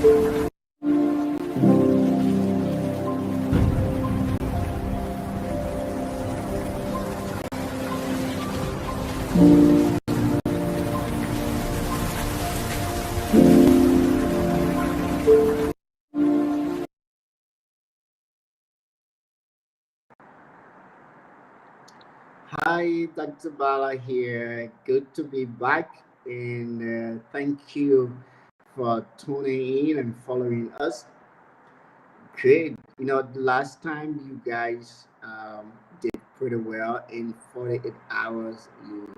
Hi, Dr. Ballah here. Good to be back, and thank you for tuning in and following us. Great. The last time you guys did pretty well. In 48 hours. You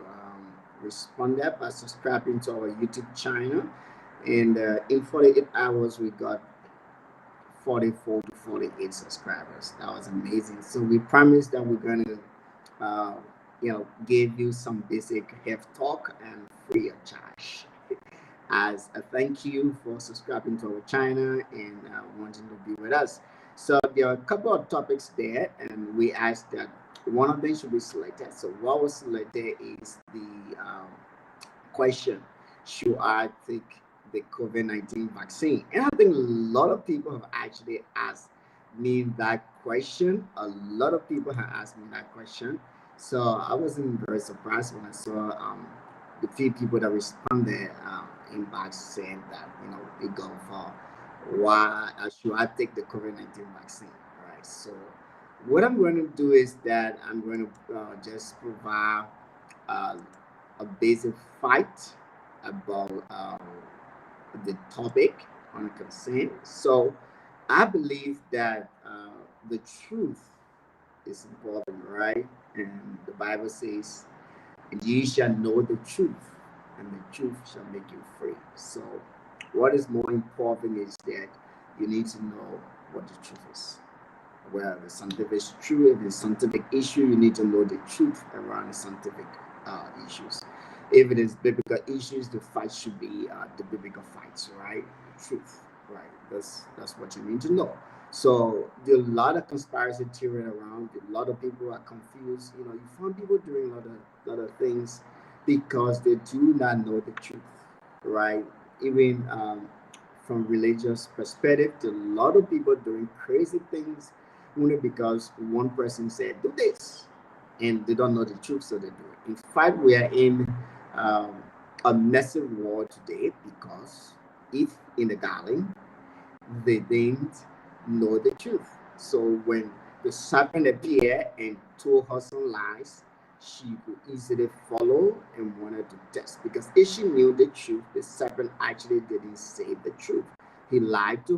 responded by subscribing to our YouTube channel, and in 48 hours, we got 44 to 48 subscribers. That was amazing. So we promised that we're going to uh, give you some basic health talk and free of charge as a thank you for subscribing to our channel and wanting to be with us. So there are a couple of topics there, and we asked that one of them should be selected. So what was selected is the question: should I take the COVID-19 vaccine? And I think a lot of people have actually asked me that question. A lot of people have asked me that question. So I wasn't very surprised when I saw the few people that responded in back saying that they go for why should I take the COVID-19 vaccine. All right. So what I'm going to do is that I'm going to just provide uh, a basic fight about the topic on consent. So I believe that the truth is important, right? And the Bible says, "And ye shall know the truth, and the truth shall make you free." So, what is more important is that you need to know what the truth is. Well, the scientific is true. If it's a scientific issue, you need to know the truth around the scientific issues. If it is biblical issues, the fight should be the biblical fights, right? The truth, right? That's what you need to know. So there are a lot of conspiracy theory around. A lot of people are confused. You find people doing a lot of things because they do not know the truth, right? Even from religious perspective, there are a lot of people doing crazy things only because one person said do this and they don't know the truth, so they do it. In fact, we are in um, a massive war today because if in the garden they didn't know the truth. So when the serpent appeared and told her some lies, she could easily follow and wanted to test, because if she knew the truth, the serpent actually didn't say the truth. He lied to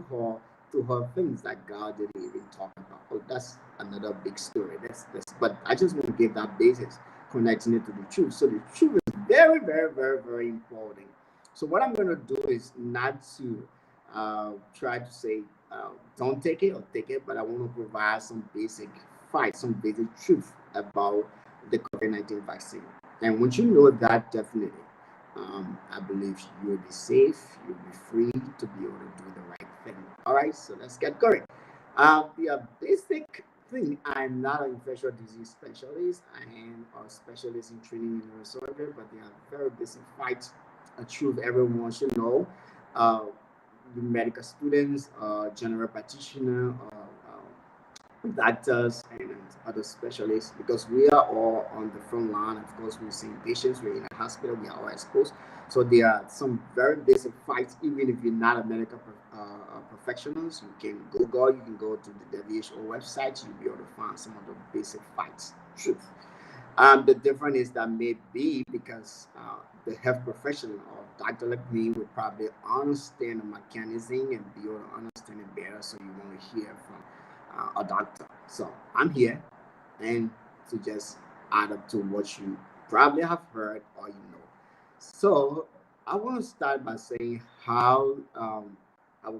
her things that God didn't even talk about. Oh, that's another big story. That's but I just want to give that basis, connecting it to the truth. So the truth is very, very, very, very important. So what I'm gonna do is not to try to say don't take it or take it, but I want to provide some basic facts, some basic truth about the COVID-19 vaccine. And once you know that, definitely, I believe you'll be safe, you'll be free to be able to do the right thing. All right, so let's get going. The basic thing, I'm not an infectious disease specialist. I am a specialist in training in neurosurgery, but there are very basic facts, a truth everyone should know. Uh, the medical students, general practitioner, doctors, and other specialists, because we are all on the front line. Of course, we're seeing patients, we're in a hospital, we are all exposed. So there are some very basic facts, even if you're not a medical professionals. You can Google, you can go to the WHO website, you'll be able to find some of the basic facts, truth. The difference is that maybe because the health professional or doctor like me would probably understand the mechanism and be able to understand it better. So you want to hear from a doctor. So I'm here and to just add up to what you probably have heard or you know. So I want to start by saying how our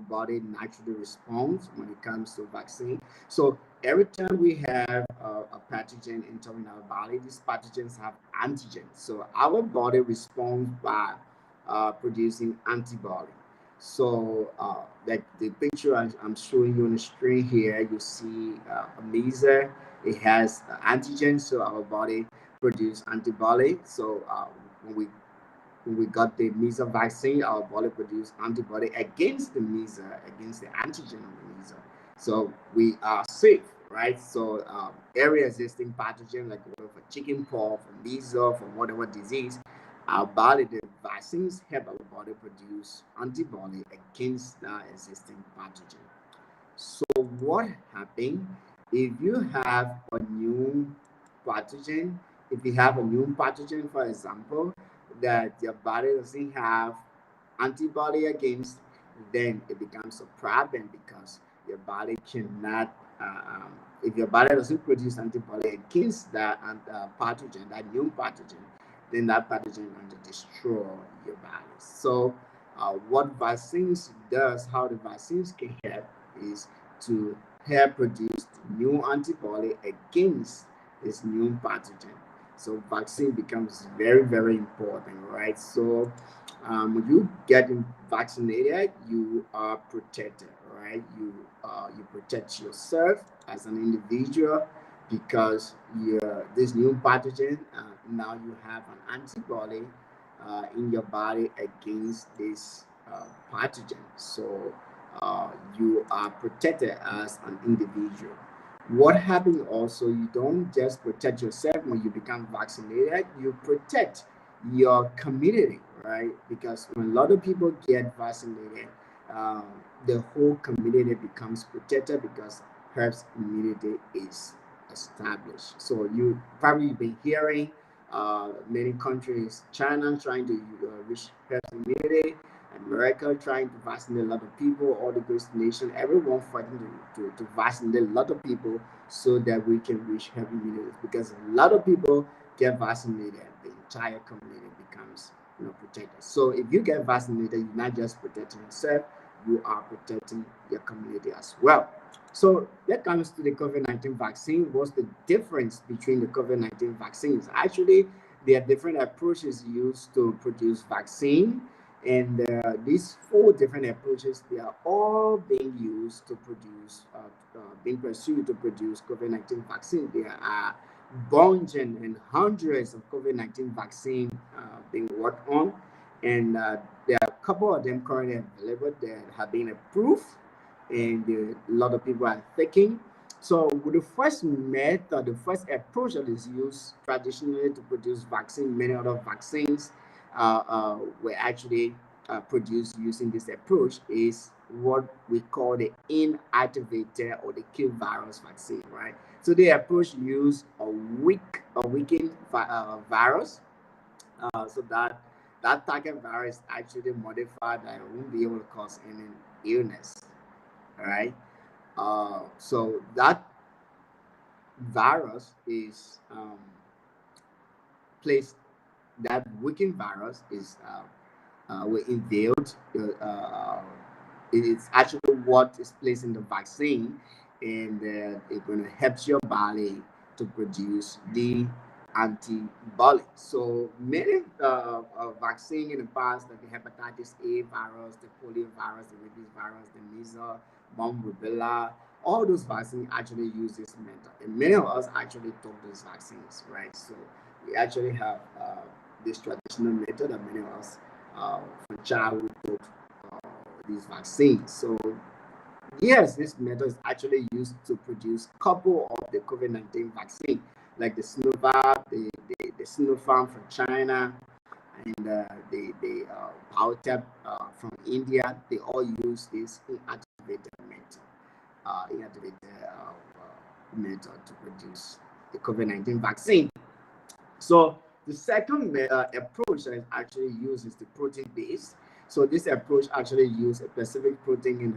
body naturally responds when it comes to vaccine. So every time we have a pathogen entering our body, these pathogens have antigens. So our body responds by producing antibody. So, like the picture I'm showing you on the screen here, you see a laser. It has antigen, so our body produce antibody. So when we when we got the measles vaccine, our body produced antibody against the measles, against the antigen of the measles. So we are safe, right? So every existing pathogen, like for chicken pox, for measles, for whatever disease, our body, the vaccines help our body produce antibody against that existing pathogen. So what happens if you have a new pathogen? If you have a new pathogen, for example, that your body doesn't have antibody against, then it becomes a problem because your body cannot. If your body doesn't produce antibody against that pathogen, that new pathogen, then that pathogen is going to destroy your body. So, what vaccines does, how the vaccines can help is to help produce new antibody against this new pathogen. So vaccine becomes very, very important, right? So when you get vaccinated, you are protected, right? You protect yourself as an individual because this new pathogen, now you have an antibody in your body against this pathogen. So you are protected as an individual. What happens also, you don't just protect yourself when you become vaccinated, you protect your community, right? Because when a lot of people get vaccinated, um, the whole community becomes protected because herd immunity is established. So you probably been hearing many countries, China trying to reach herd immunity, America trying to vaccinate a lot of people, all the great nations, everyone fighting to vaccinate a lot of people so that we can reach herd immunity. Because a lot of people get vaccinated, the entire community becomes protected. So if you get vaccinated, you're not just protecting yourself, you are protecting your community as well. So that comes to the COVID-19 vaccine. What's the difference between the COVID-19 vaccines? Actually, there are different approaches used to produce vaccine. And these four different approaches, they are all being used to produce, being pursued to produce COVID-19 vaccine. There are bunch and hundreds of COVID-19 vaccine being worked on. And there are a couple of them currently available that have been approved and a lot of people are taking. So with the first method, the first approach that is used traditionally to produce vaccine, many other vaccines were actually produced using this approach is what we call the inactivated or the kill virus vaccine, right? So the approach use a weakened virus, so that target virus actually modified that it won't be able to cause any illness, all right? So that virus is placed, that weakened virus is were inhaled. It is actually what is placed in the vaccine, and it's going to help your body to produce the antibody. So many vaccine in the past, like the hepatitis A virus, the polio virus, the rabies virus, the measles, mumps, rubella, all those vaccines actually use this method, and many of us actually took those vaccines, right? So we actually have this traditional method that many of us from childhood took these vaccines. So yes, this method is actually used to produce couple of the COVID-19 vaccine, like the Sinovac, the Sinopharm from China, and the Biotech from India. They all use this inactivated method to produce the COVID-19 vaccine. So the second approach that is actually used is the protein based. So this approach actually uses a specific protein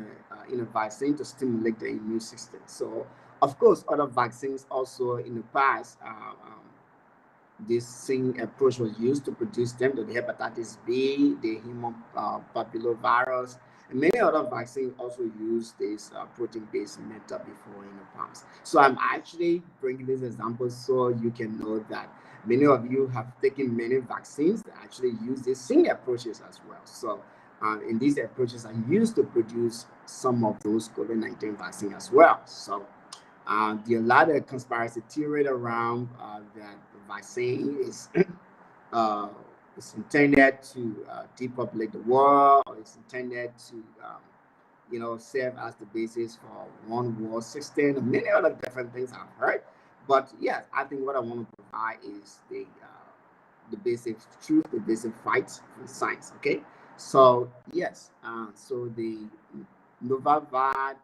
in a vaccine to stimulate the immune system. So of course, other vaccines also in the past, this same approach was used to produce them, the hepatitis B, the human papillovirus, and many other vaccines also use this protein-based method before in the past. So I'm actually bringing this example so you can know that many of you have taken many vaccines that actually use these same approaches as well. So and these approaches are used to produce some of those COVID-19 vaccines as well. So there are a lot of conspiracy theory around that the vaccine is It's intended to depopulate the world, or it's intended to serve as the basis for one world system, and many other different things I've heard. But yes, I think what I want to provide is the basic truth, the basic facts from science. Okay, so yes, so the Novavax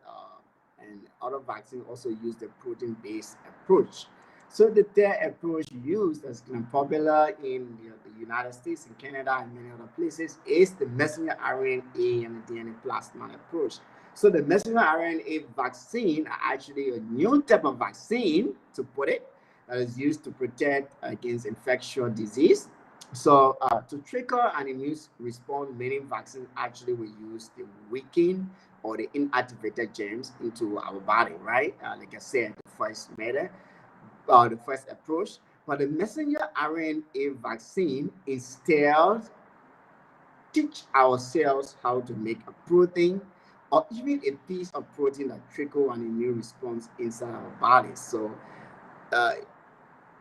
and other vaccines also use the protein-based approach. So the third approach used that's kind of popular in the United States and Canada and many other places is the messenger RNA and the DNA plasmid approach. So the messenger RNA vaccine are actually a new type of vaccine, to put it, that is used to protect against infectious disease. So to trigger an immune response, many vaccines actually will use the weakened or the inactivated germs into our body, right? Like I said, the first method, the first approach. But the messenger RNA vaccine instead teach our cells how to make a protein or even a piece of protein that trigger an immune response inside our body. So uh,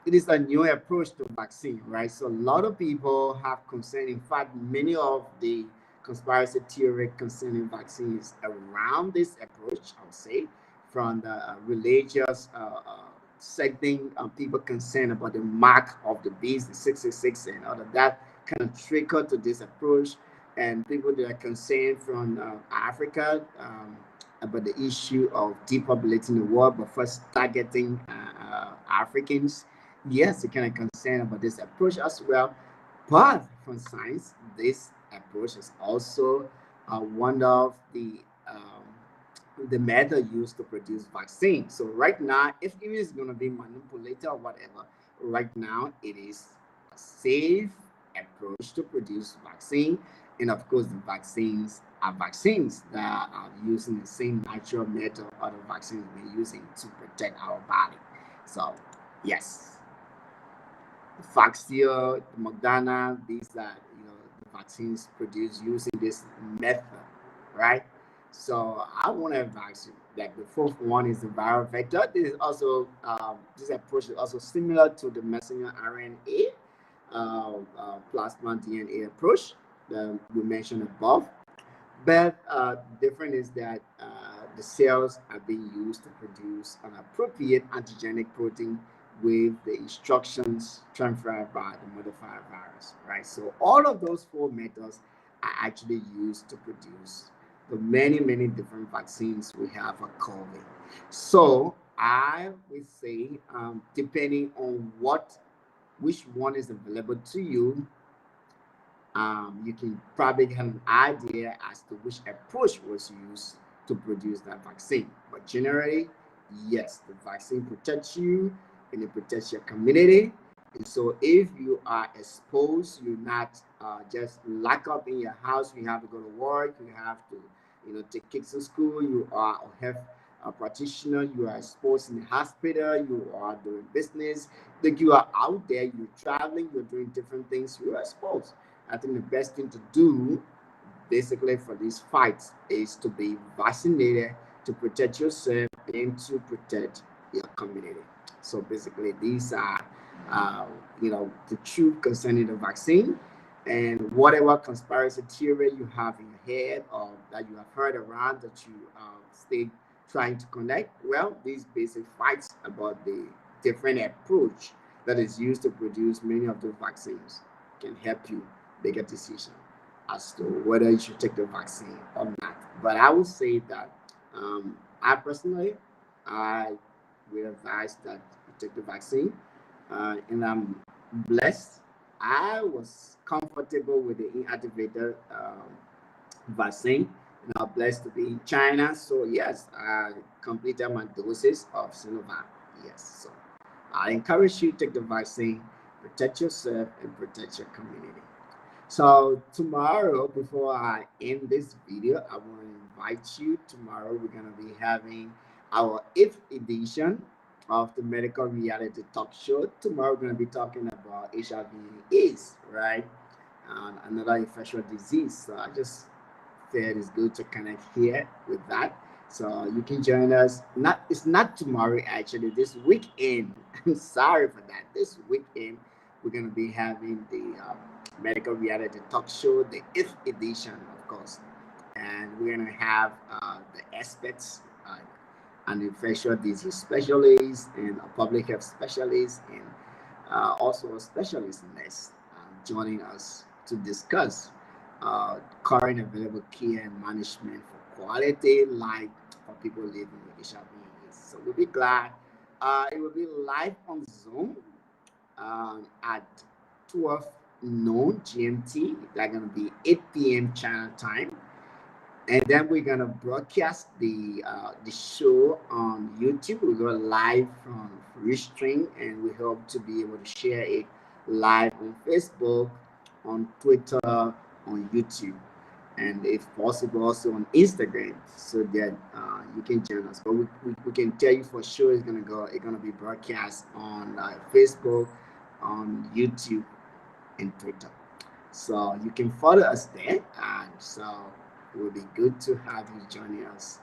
it is a new approach to vaccine, right? So a lot of people have concern. In fact, many of the conspiracy theory concerning vaccines around this approach, I would say, from the religious secting, people concerned about the mark of the beast, the 666, and all of that kind of trigger to this approach. And people that are concerned from Africa about the issue of depopulating the world, but first targeting Africans. Yes, you kind of concerned about this approach as well. But from science, this approach is also one of the method used to produce vaccine. So right now, if it is going to be manipulated or whatever, right now it is a safe approach to produce vaccine. And of course, the vaccines are vaccines that are using the same natural method other vaccines we're using to protect our body. So yes, the Vaxio, the Moderna, these are the vaccines produced using this method, right? So I want to advise you that the fourth one is the viral vector. This is also this approach is also similar to the messenger RNA plasma DNA approach that we mentioned above. But different is that the cells are being used to produce an appropriate antigenic protein with the instructions transferred by the modified virus, right? So all of those four methods are actually used to produce the many, many different vaccines we have for COVID. So I would say, depending on which one is available to you, you can probably have an idea as to which approach was used to produce that vaccine. But generally, yes, the vaccine protects you and it protects your community. And so, if you are exposed, you're not just locked up in your house. You have to go to work. You have to, take kids to school. You are a health practitioner. You are exposed in the hospital. You are doing business. Like you are out there. You're traveling. You're doing different things. You are exposed. I think the best thing to do basically for these fights is to be vaccinated to protect yourself and to protect your community. So basically, these are, the truth concerning the vaccine, and whatever conspiracy theory you have in your head or that you have heard around that you stay trying to connect. Well, these basic facts about the different approach that is used to produce many of the vaccines can help you make a decision as to whether you should take the vaccine or not. But I would say that I personally, I would advise that you take the vaccine, and I'm blessed. I was comfortable with the inactivated vaccine, and I'm blessed to be in China. So yes, I completed my doses of Sinovac. Yes, so I encourage you to take the vaccine, protect yourself, and protect your community. So tomorrow, before I end this video, I want to invite you. Tomorrow, we're gonna be having our 8th edition of the Medical Reality Talk Show. Tomorrow, we're gonna be talking about HIV/AIDS, right? Another infectious disease. So I just felt it's good to connect here with that. So you can join us. It's not tomorrow actually. This weekend. I'm sorry for that. This weekend we're gonna be having the medical reality talk show, the 8th edition, of course. And we're going to have the experts, an infectious disease specialist and a public health specialist, and also a specialist nurse joining us to discuss current available care and management for quality life for people living with HIV/AIDS. So we'll be glad. It will be live on Zoom at 12 noon GMT. That's going to be 8 p.m. China time. And then we're gonna broadcast the show on YouTube. We go live from Restream, and we hope to be able to share it live on Facebook, on Twitter, on YouTube, and if possible also on Instagram, so that you can join us. But we can tell you for sure it's gonna be broadcast on Facebook, on YouTube, and Twitter. So you can follow us there, and so it will be good to have you joining us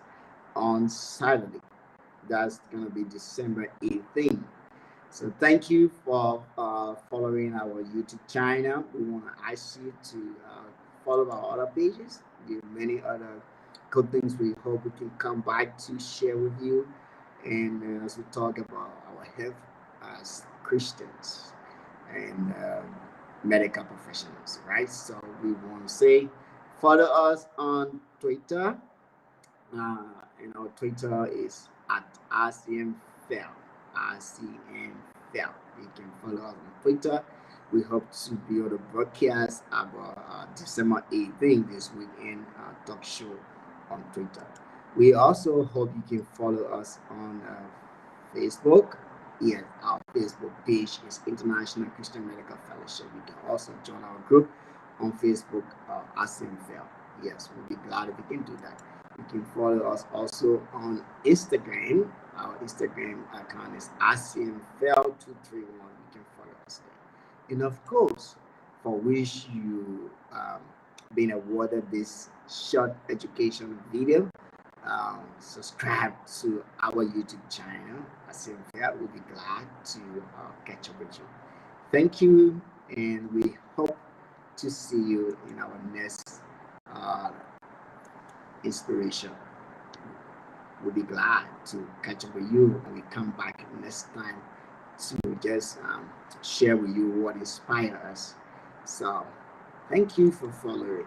on Saturday. That's gonna be December 18th. So thank you for following our YouTube channel. We want to ask you to follow our other pages. There are many other good things we hope we can come back to share with you, and as we talk about our health as Christians and medical professionals, right? So we want to say follow us on Twitter. Uh, Twitter is at ICMFEL. ICMFEL. You can follow us on Twitter. We hope to be able to broadcast about December 18th this weekend talk show on Twitter. We also hope you can follow us on Facebook. Yes, our Facebook page is International Christian Medical Fellowship. You can also join our group on Facebook, ICMFEL. Yes, we'll be glad if you can do that. You can follow us also on Instagram. Our Instagram account is ICMFEL231. You can follow us there. And of course, for which you been awarded this short education video, subscribe to our YouTube channel. ICMFEL. We'll be glad to catch up with you. Thank you, and we hope to see you in our next inspiration. We'll be glad to catch up with you when we come back next time to just share with you what inspired us. So, thank you for following.